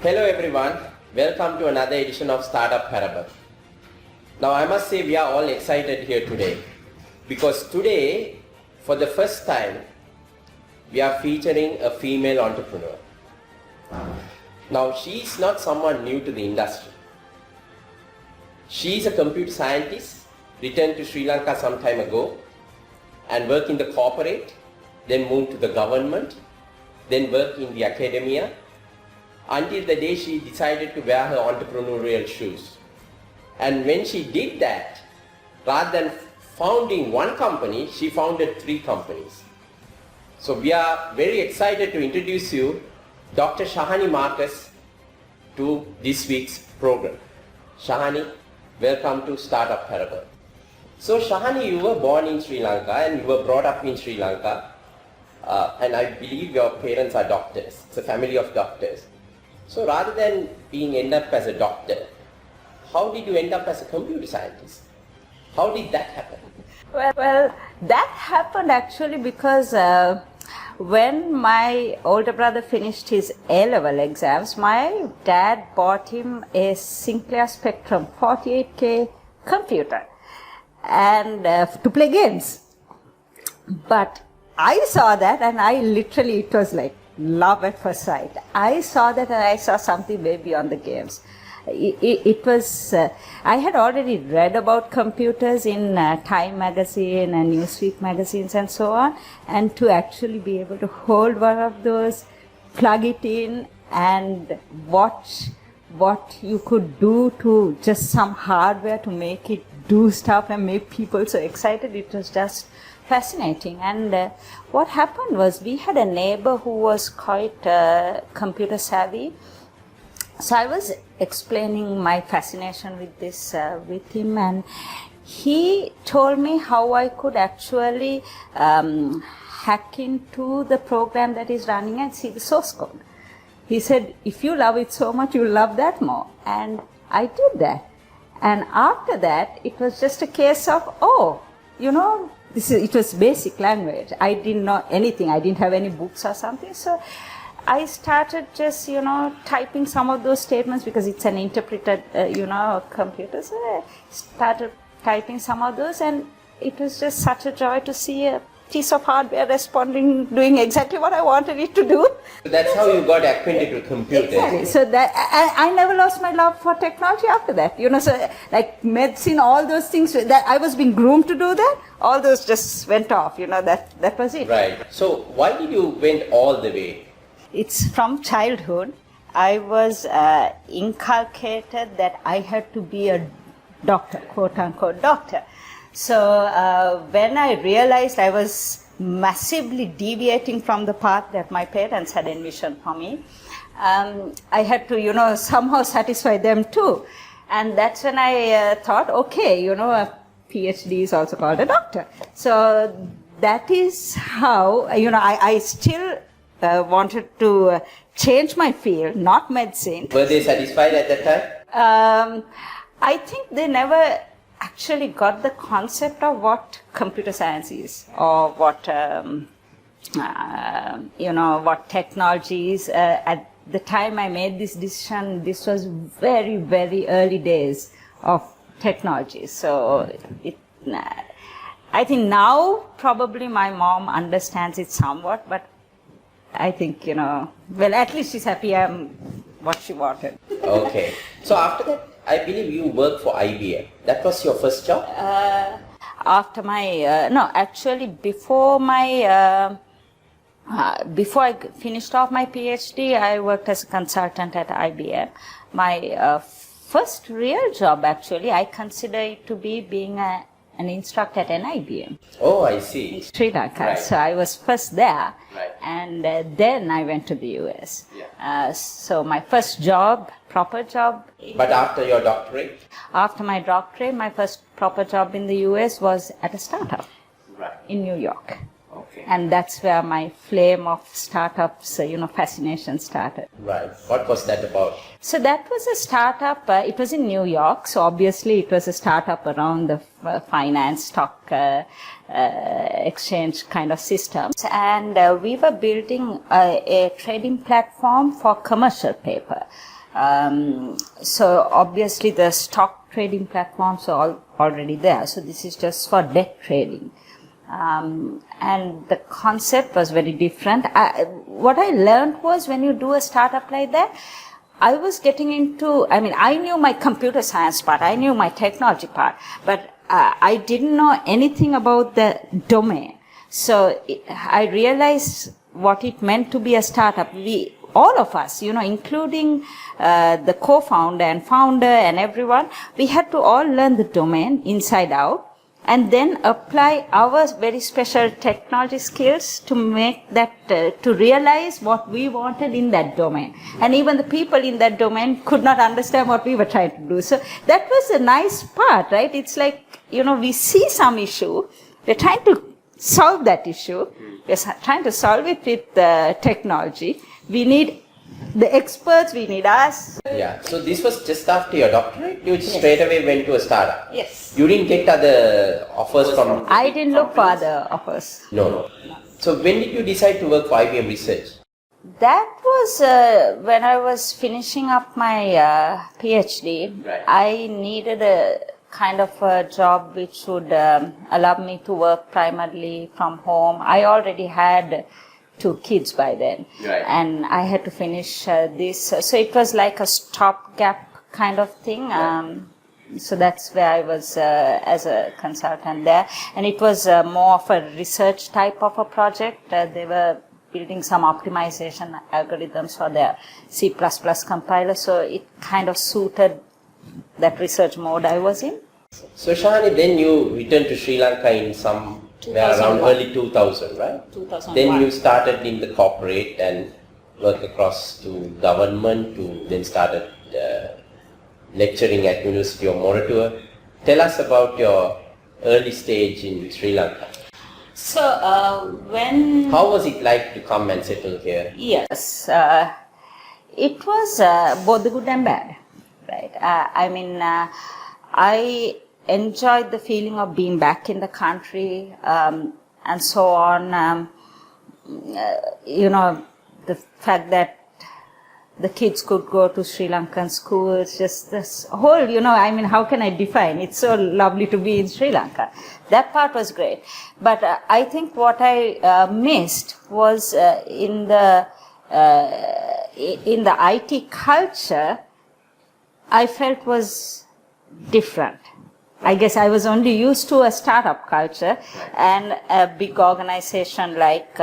Hello everyone, welcome to another edition of Startup Parable. Now I must say we are all excited here today because today, for the first time, we are featuring a female entrepreneur. Now she is not someone new to the industry. She is a computer scientist, returned to Sri Lanka some time ago and worked in the corporate, then moved to the government, then worked in the academia, until the day she decided to wear her entrepreneurial shoes. And when she did that, rather than founding one company, she founded 3 companies. So we are very excited to introduce you Dr. Shahani Markus to this week's program. Shahani, welcome to Startup Parable. So Shahani, you were born in Sri Lanka and you were brought up in Sri Lanka. And I believe your parents are doctors. It's a family of doctors. So rather than end up as a doctor, how did you end up as a computer scientist? How did that happen? Well, that happened actually because when my older brother finished his A-level exams, my dad bought him a Sinclair Spectrum 48K computer and to play games. But I saw that and it was like love at first sight. I saw that and I saw something way beyond the games. It was, I had already read about computers in Time magazine and Newsweek magazines and so on, and to actually be able to hold one of those, plug it in and watch what you could do to just some hardware to make it do stuff and make people so excited, it was just fascinating. And what happened was we had a neighbor who was quite computer savvy. So I was explaining my fascination with this with him, and he told me how I could actually hack into the program that is running and see the source code. He said, if you love it so much, you'll love that more. And I did that. And after that, it was just a case of, it was basic language. I didn't know anything. I didn't have any books or something. So I started just, typing some of those statements because it's an interpreted, computer. So I started typing some of those, and it was just such a joy to see a piece of hardware responding, doing exactly what I wanted it to do. So that's how you got acquainted with computers. Exactly. So that I never lost my love for technology after that. So like medicine, all those things that I was being groomed to do that, all those just went off. That was it. Right. So why did you went all the way? It's from childhood. I was inculcated that I had to be a doctor, quote unquote doctor. So when I realized I was massively deviating from the path that my parents had envisioned for me, I had to, somehow satisfy them too. And that's when I thought, okay, a PhD is also called a doctor. So that is how, I still wanted to change my field, not medicine. Were they satisfied at that time? I think they never actually got the concept of what computer science is, or what what technology is. At the time I made this decision, this was very, very early days of technology. So I think now probably my mom understands it somewhat, but I think, at least she's happy I'm what she wanted. Okay. So after that, I believe you worked for IBM. That was your first job? After my, before I finished off my PhD, I worked as a consultant at IBM. My first real job, actually, I consider it to be being an instructor at an IBM. Oh, I see. In Sri Lanka. Right. So I was first there, right. And then I went to the US. Yeah. So my first job, proper job. But after your doctorate? After my doctorate, my first proper job in the US was at a startup. Right. In New York. Okay. and that's where my flame of startups, fascination started. Right. What was that about? So that was a startup. It was in New York. So obviously it was a startup around the finance, stock exchange kind of systems. And we were building a trading platform for commercial paper. So obviously the stock trading platforms are already there. So this is just for debt trading. And the concept was very different. What I learned was when you do a startup like that, I was getting into, I knew my computer science part, I knew my technology part, but I didn't know anything about the domain. So I realized what it meant to be a startup. All of us, including the co-founder and founder and everyone, we had to all learn the domain inside out and then apply our very special technology skills to make that, to realize what we wanted in that domain. And even the people in that domain could not understand what we were trying to do. So that was a nice part, right? It's like, we see some issue, we're trying to solve that issue, we're trying to solve it with technology. We need the experts, we need us. Yeah, so this was just after your doctorate? You straight away went to a startup? Yes. You didn't get other offers from... I didn't look for other offers. No. So when did you decide to work for IBM Research? That was when I was finishing up my PhD. Right. I needed a kind of a job which would allow me to work primarily from home. I already had 2 kids by then. Right. And I had to finish this. So it was like a stopgap kind of thing. Right. So that's where I was as a consultant there. And it was more of a research type of a project. They were building some optimization algorithms for their C++ compiler. So it kind of suited that research mode I was in. So Shahani, then you returned to Sri Lanka in around early 2000, right? 2001. Then you started in the corporate and worked across to government, to then started lecturing at University of Moratuwa. Tell us about your early stage in Sri Lanka. So How was it like to come and settle here? Yes, it was both the good and bad, right? I enjoyed the feeling of being back in the country and so on. The fact that the kids could go to Sri Lankan schools, just this whole, how can I define? It's so lovely to be in Sri Lanka. That part was great. But I think what I missed was in the IT culture, I felt was different. I guess I was only used to a startup culture and a big organization like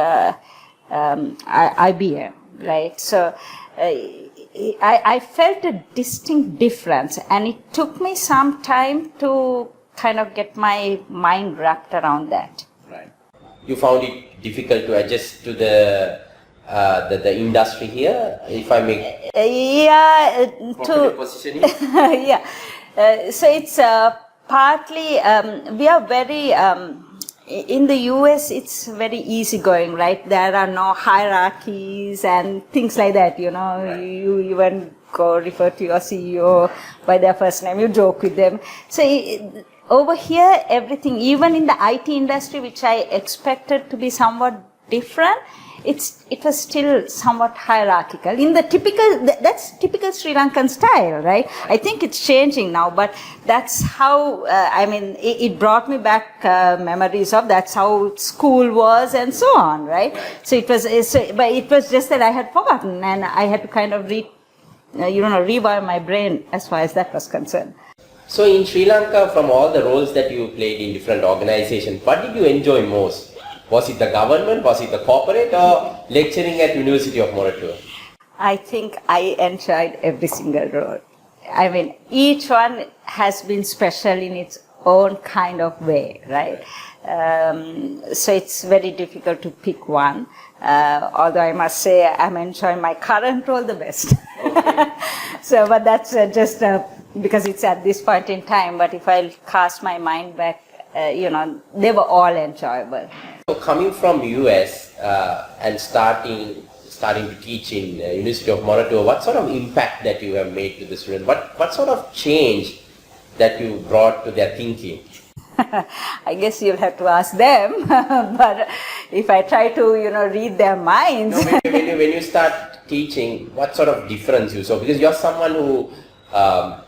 IBM, right? So I felt a distinct difference, and it took me some time to kind of get my mind wrapped around that. Right. You found it difficult to adjust to the industry here, if I may. To positioning. yeah. So it's partly we are very. In the US, it's very easygoing, right? There are no hierarchies and things like that, Right. You even go refer to your CEO by their first name, you joke with them. So over here, everything, even in the IT industry, which I expected to be somewhat different, it was still somewhat hierarchical. In the that's typical Sri Lankan style, right? I think it's changing now, but that's how, it brought me back memories of that's how school was and so on, right? So but it was just that I had forgotten and I had to kind of rewire my brain as far as that was concerned. So in Sri Lanka, from all the roles that you played in different organizations, what did you enjoy most? Was it the government, was it the corporate, or lecturing at University of Moratuwa? I think I enjoyed every single role. Each one has been special in its own kind of way, right? So it's very difficult to pick one. Although I must say I'm enjoying my current role the best. Okay. But that's just because it's at this point in time. But if I cast my mind back they were all enjoyable. So coming from US and starting to teach in University of Moratuwa, what sort of impact that you have made to the students? What sort of change that you brought to their thinking? I guess you'll have to ask them, but if I try to, read their minds. No, when you start teaching, what sort of difference you saw? Because you're someone who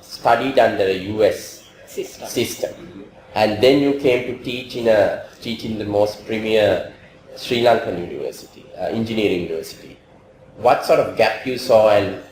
studied under a US system, and then you came to teach in the most premier Sri Lankan university, engineering university. What sort of gap you saw, and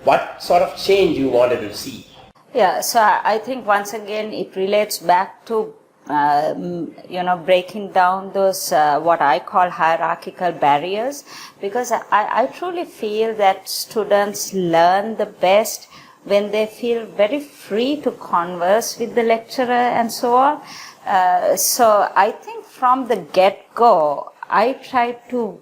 what sort of change you wanted to see? Yeah, so I think once again it relates back to breaking down those what I call hierarchical barriers, because I truly feel that students learn the best when they feel very free to converse with the lecturer and so on. So I think from the get-go, I try to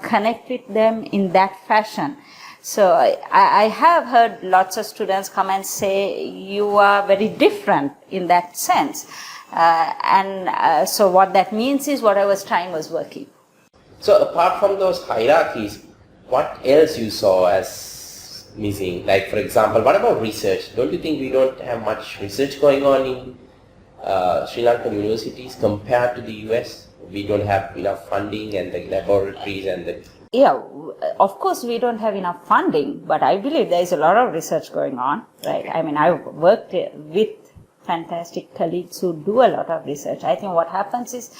connect with them in that fashion. So I have heard lots of students come and say, you are very different in that sense. So what that means is what I was trying was working. So apart from those hierarchies, what else you saw as missing? Like, for example, what about research? Don't you think we don't have much research going on in Sri Lankan universities compared to the US? We don't have enough funding and the laboratories and the... Yeah, of course we don't have enough funding, but I believe there is a lot of research going on, right? I mean, I've worked with fantastic colleagues who do a lot of research. I think what happens is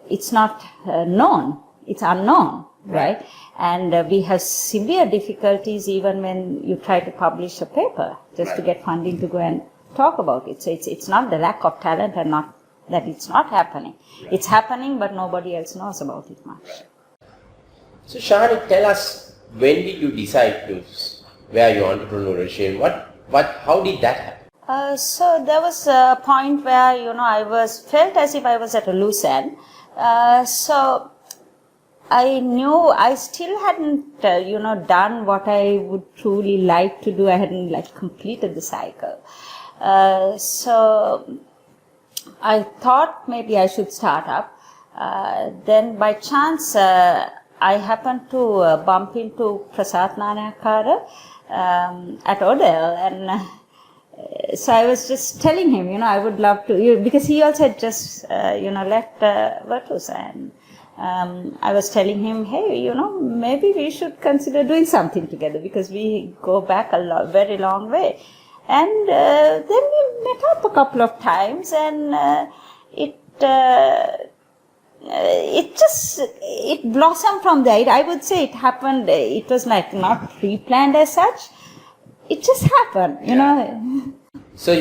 it's not known, it's unknown, right? And we have severe difficulties even when you try to publish a paper just to get funding to go and talk about it. So it's not the lack of talent and not that it's not happening. It's happening, but nobody else knows about it much. So Shahani, tell us, when did you decide to wear your entrepreneurship? How did that happen? So there was a point where, I felt as if I was at a loose end. So I knew I still hadn't, done what I would truly like to do. I hadn't completed the cycle. So I thought maybe I should start up. Then by chance, I happened to bump into Prasad Nanayakara at Odell, and so I was just telling him, I would love to, because he also had just, left Virtus, and I was telling him, hey, maybe we should consider doing something together, because we go back a very long way. And then we met up a couple of times, and it blossomed from there. I would say it happened, it was not pre-planned as such. It just happened, So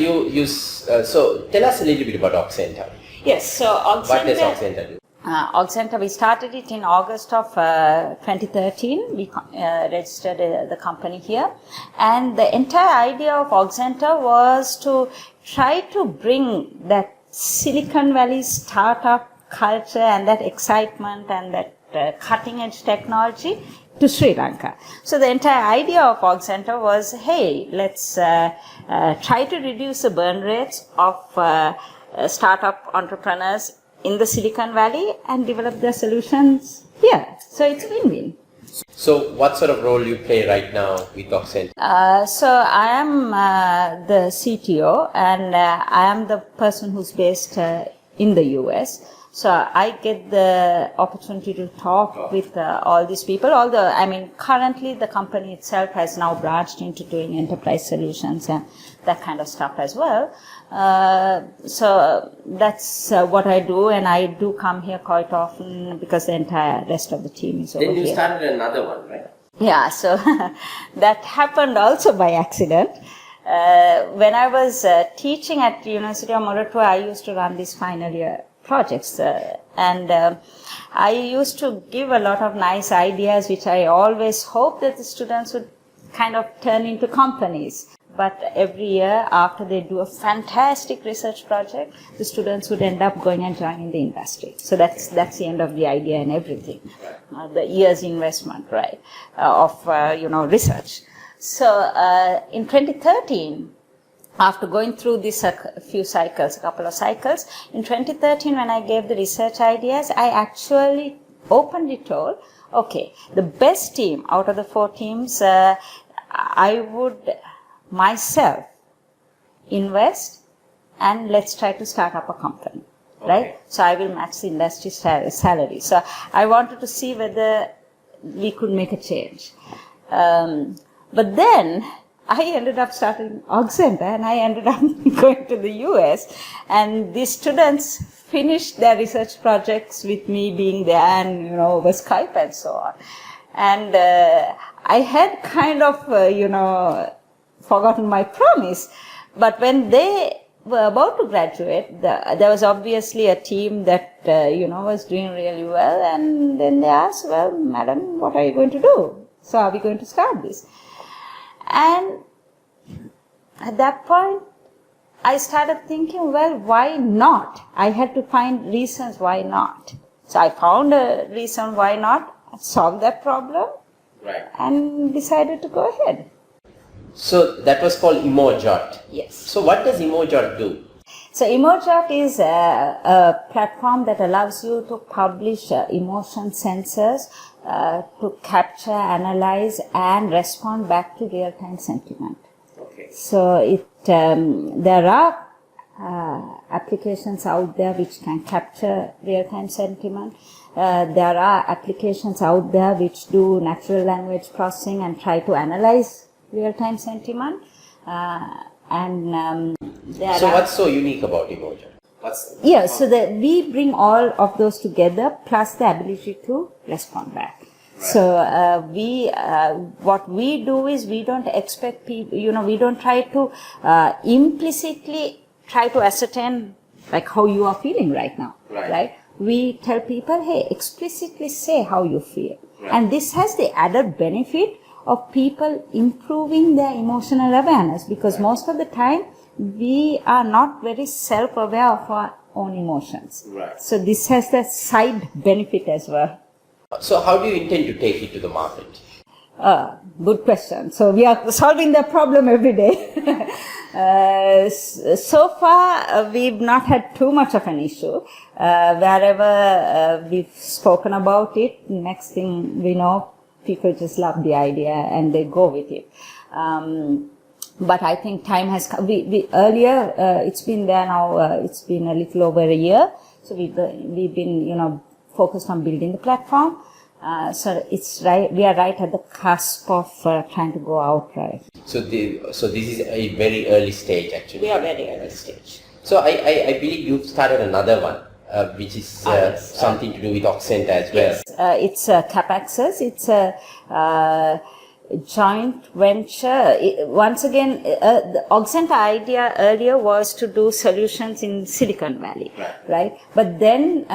so tell us a little bit about Auxenta. Yes, so Auxenta. What does Auxenta do? Auxenta, we started it in August of 2013. We registered the company here. And the entire idea of Auxenta was to try to bring that Silicon Valley startup culture and that excitement and that cutting edge technology to Sri Lanka. So the entire idea of Auxenta was, hey, let's try to reduce the burn rates of startup entrepreneurs in the Silicon Valley and develop their solutions here. So it's win-win. So what sort of role you play right now with Auxenta? So I am the CTO, and I am the person who's based in the US. So I get the opportunity to talk with all these people. Although, currently the company itself has now branched into doing enterprise solutions and that kind of stuff as well. So that's what I do, and I do come here quite often because the entire rest of the team is over here. Then you started another one, right? Yeah, so that happened also by accident. When I was teaching at University of Moratuwa, I used to run these final year projects, and I used to give a lot of nice ideas which I always hoped that the students would kind of turn into companies. But every year after they do a fantastic research project, the students would end up going and joining the industry. So that's the end of the idea and everything. The year's investment, right, of research. So in 2013, after going through this a couple of cycles, in 2013 when I gave the research ideas, I actually openly told, okay, the best team out of the 4 teams, I would myself invest and let's try to start up a company, right? So I will match the industry salary. So I wanted to see whether we could make a change. But then I ended up starting Auxenta and I ended up going to the US, and these students finished their research projects with me being there and, over Skype and so on. And I had kind of, forgotten my promise. But when they were about to graduate, there was obviously a team that, was doing really well. And then they asked, well, madam, what are you going to do? So are we going to start this? And at that point, I started thinking, well, why not? I had to find reasons why not. So I found a reason why not, solve that problem, right, and decided to go ahead. So that was called Emojot. Yes. So what does Emojot do? So Emojot is a platform that allows you to publish emotion sensors to capture, analyze, and respond back to real-time sentiment. Okay. So there are applications out there which can capture real-time sentiment. There are applications out there which do natural language processing and try to analyze real-time sentiment. So what's so unique about Emojot? So that we bring all of those together plus the ability to respond back. Right. So what we do is we don't expect people, we don't try to implicitly try to ascertain like how you are feeling right now, right? We tell people, hey, explicitly say how you feel. Right. And this has the added benefit of people improving their emotional awareness, because most of the time we are not very self-aware of our own emotions. Right. So this has the side benefit as well. So how do you intend to take it to the market? Good question. So we are solving the problem every day. So far, we've not had too much of an issue. Wherever we've spoken about it, next thing we know, people just love the idea and they go with it. But I think time has come. Earlier, it's been there now, it's been a little over a year. So we've been, focused on building the platform. So it's right, we are right at the cusp of trying to go outright. So this is a very early stage actually. We are very early stage. So I believe you've started another one, which is something to do with Auxenta as well. Yes, it's CapAccess. It's a joint venture. Once again, the Auxenta idea earlier was to do solutions in Silicon Valley, right? But then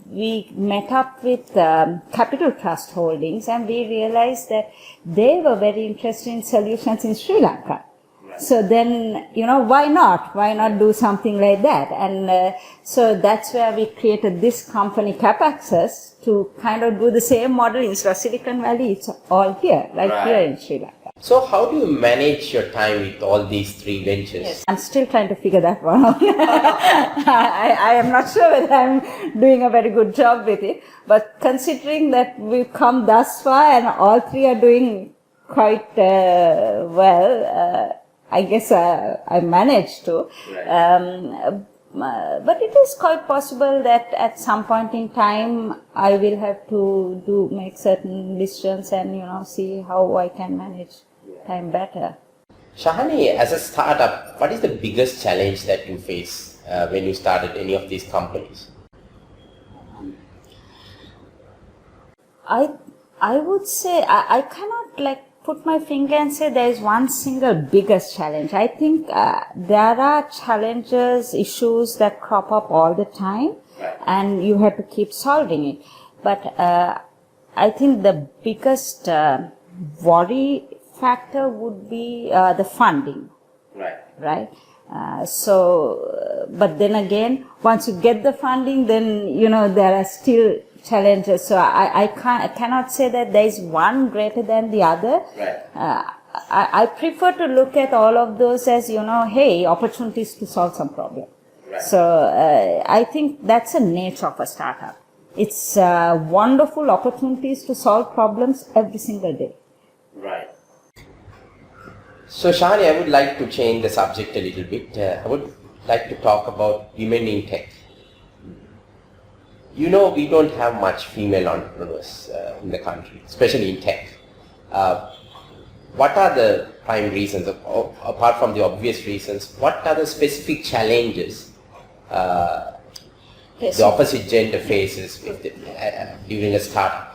we met up with Capital Trust Holdings and we realized that they were very interested in solutions in Sri Lanka. So then, why not? Why not do something like that? And so that's where we created this company, CapAccess, to kind of do the same model instead of Silicon Valley. It's all here, here in Sri Lanka. So how do you manage your time with all these 3 ventures? Yes. I'm still trying to figure that one out. I am not sure whether I'm doing a very good job with it. But considering that we've come thus far and all 3 are doing quite well, I guess I managed to. But it is quite possible that at some point in time I will have to make certain decisions and see how I can manage time better. Shahani, as a startup, what is the biggest challenge that you face when you started any of these companies? I would say I cannot put my finger and say there is one single biggest challenge. I think there are challenges, issues that crop up all the time, and you have to keep solving it. But I think the biggest worry factor would be the funding. Right? But then again, once you get the funding, then, there are still challenges. So I cannot say that there is one greater than the other. I prefer to look at all of those as, hey, opportunities to solve some problem. Right. So I think that's the nature of a startup. It's wonderful opportunities to solve problems every single day. Right. So Shahani, I would like to change the subject a little bit. I would like to talk about women in tech. We don't have much female entrepreneurs in the country, especially in tech. What are the prime reasons, apart from the obvious reasons, what are the specific challenges the opposite gender faces during a startup?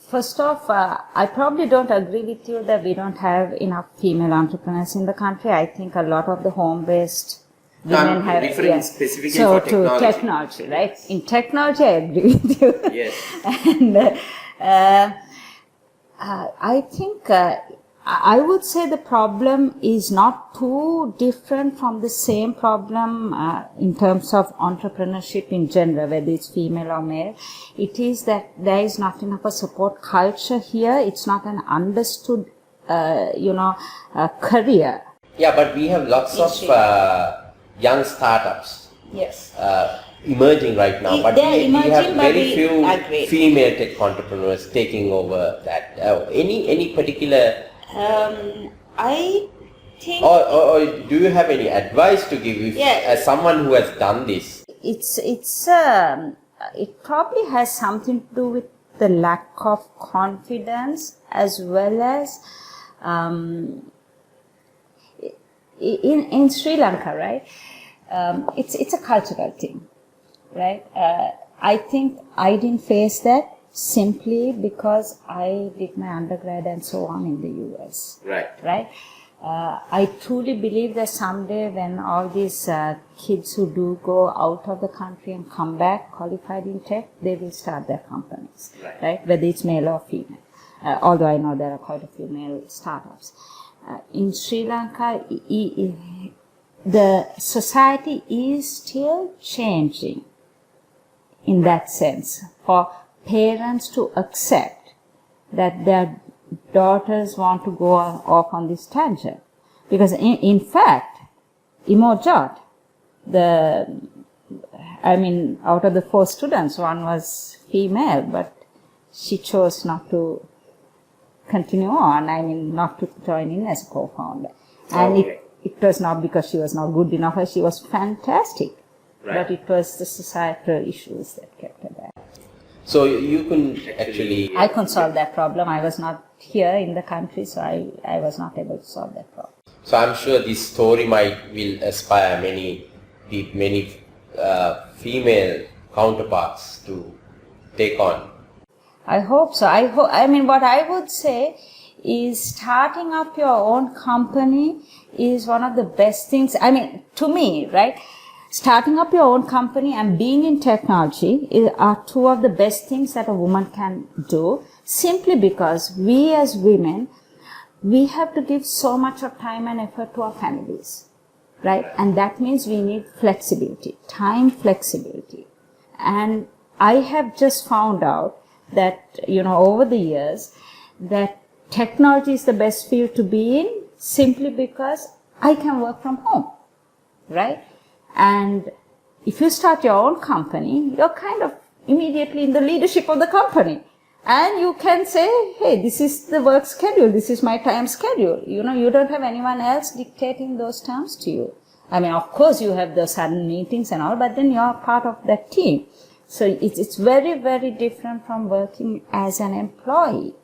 First off, I probably don't agree with you that we don't have enough female entrepreneurs in the country. I think a lot of the home-based women have... I'm referring specifically so for technology. To technology, right? In technology, I agree with you. Yes. And I think... I would say the problem is not too different from the same problem in terms of entrepreneurship in general, whether it's female or male. It is that there is not enough a support culture here. It's not an understood, career. Yeah, but we have lots of young startups. Yes. Emerging right now, but we have very few agree. female tech entrepreneurs taking over that. Any particular... I think... Or do you have any advice to give as someone who has done this? It probably has something to do with the lack of confidence, as well as in Sri Lanka, right? It's a cultural thing, right? I think I didn't face that simply because I did my undergrad and so on in the US. Right? I truly believe that someday when all these kids who do go out of the country and come back qualified in tech, they will start their companies, right? Whether it's male or female. Although I know there are quite a few male startups. In Sri Lanka, the society is still changing in that sense for parents to accept that their daughters want to go off on this tangent. Because in fact, Emojot, out of the 4 students, one was female, but she chose not to continue on, not to join in as a co-founder. And it was not because she was not good enough, she was fantastic. But it was the societal issues that kept her back. So you can actually... I couldn't solve that problem. I was not here in the country, so I was not able to solve that problem. So I'm sure this story will aspire many female counterparts to take on. I hope so. What I would say is starting up your own company is one of the best things. To me, right? Starting up your own company and being in technology are 2 of the best things that a woman can do, simply because we as women, we have to give so much of time and effort to our families, right? And that means we need flexibility, time flexibility. And I have just found out that, over the years, that technology is the best field to be in, simply because I can work from home, right? And if you start your own company, you're kind of immediately in the leadership of the company. And you can say, hey, this is the work schedule, this is my time schedule. You don't have anyone else dictating those terms to you. Of course you have the sudden meetings and all, but then you're part of that team. So it's very, very different from working as an employee.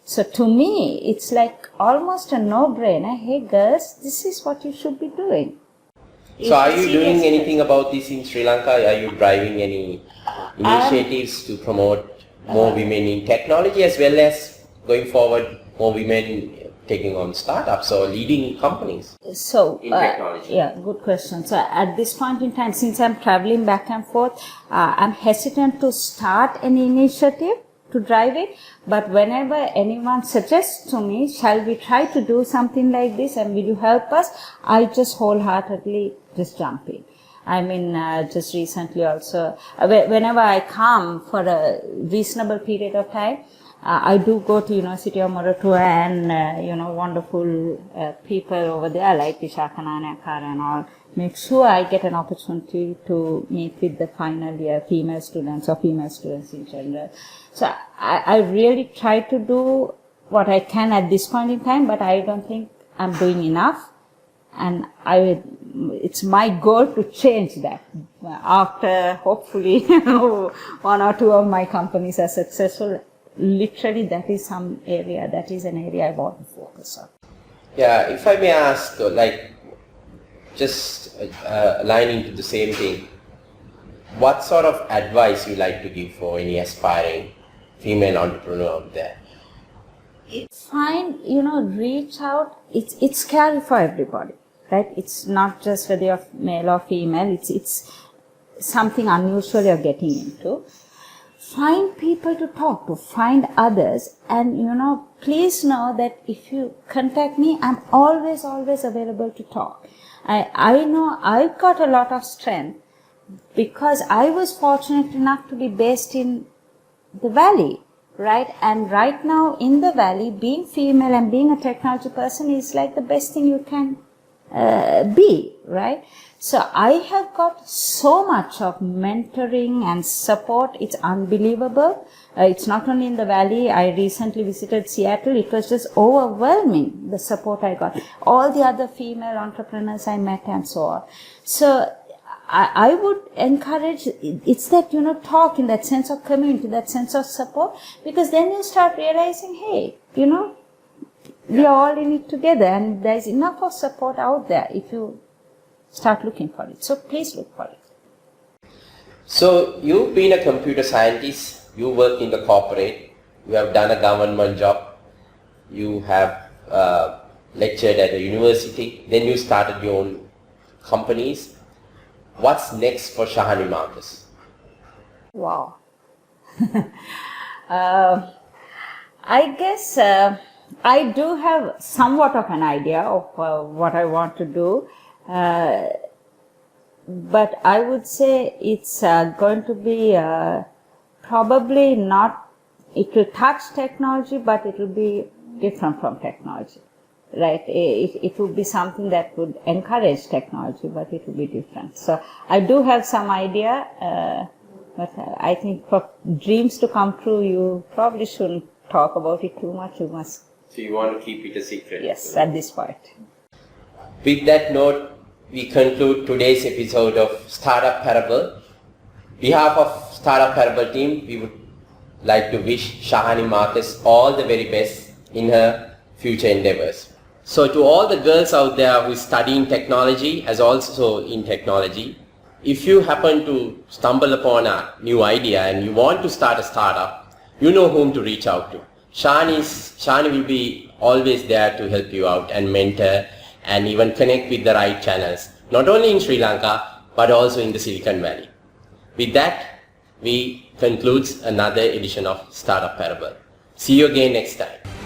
So to me, it's like almost a no-brainer. Hey girls, this is what you should be doing. So are you doing anything about this in Sri Lanka? Are you driving any initiatives to promote more women in technology, as well as going forward more women taking on startups or leading companies in technology? Yeah, good question. So at this point in time, since I'm traveling back and forth, I'm hesitant to start any initiative to drive it, but whenever anyone suggests to me, shall we try to do something like this and will you help us, I just wholeheartedly just jump in. Just recently also, whenever I come for a reasonable period of time, I do go to University of Moratuwa and, wonderful people over there like Shahani Markus and all. Make sure I get an opportunity to meet with the final year female students or female students in general. So I really try to do what I can at this point in time, but I don't think I'm doing enough. And it's my goal to change that. After hopefully one or two of my companies are successful, literally that is an area I want to focus on. Yeah, if I may ask, just aligning to the same thing, what sort of advice you like to give for any aspiring female entrepreneur out there? It's fine, reach out. It's scary for everybody, right? It's not just whether you're male or female. It's something unusual you're getting into. Find people to talk to, find others, and please know that if you contact me, I'm always available to talk. I know I've got a lot of strength because I was fortunate enough to be based in the Valley, right? And right now in the Valley, being female and being a technology person is like the best thing you can be, right? So I have got so much of mentoring and support. It's unbelievable. It's not only in the Valley. I recently visited Seattle. It was just overwhelming, the support I got. All the other female entrepreneurs I met and so on. So I would encourage, it's that, talk in that sense of community, that sense of support, because then you start realizing, hey, we are all in it together and there's enough of support out there if you start looking for it. So please look for it. So you've been a computer scientist, you work in the corporate, you have done a government job, you have lectured at a university, then you started your own companies. What's next for Shahani Markus? Wow. I guess I do have somewhat of an idea of what I want to do. But I would say it's going to be probably not, it will touch technology, but it will be different from technology, right? It would be something that would encourage technology, but it will be different. So I do have some idea, but I think for dreams to come true, you probably shouldn't talk about it too much. You must. So you want to keep it a secret? Yes, at this point. With that note, we conclude today's episode of Startup Parable. On behalf of Startup Parable team, we would like to wish Shahani Markus all the very best in her future endeavors. So to all the girls out there who is studying technology as also in technology, if you happen to stumble upon a new idea and you want to start a startup, you know whom to reach out to. Shahani will be always there to help you out and mentor and even connect with the right channels, not only in Sri Lanka, but also in the Silicon Valley. With that, we conclude another edition of Startup Parable. See you again next time.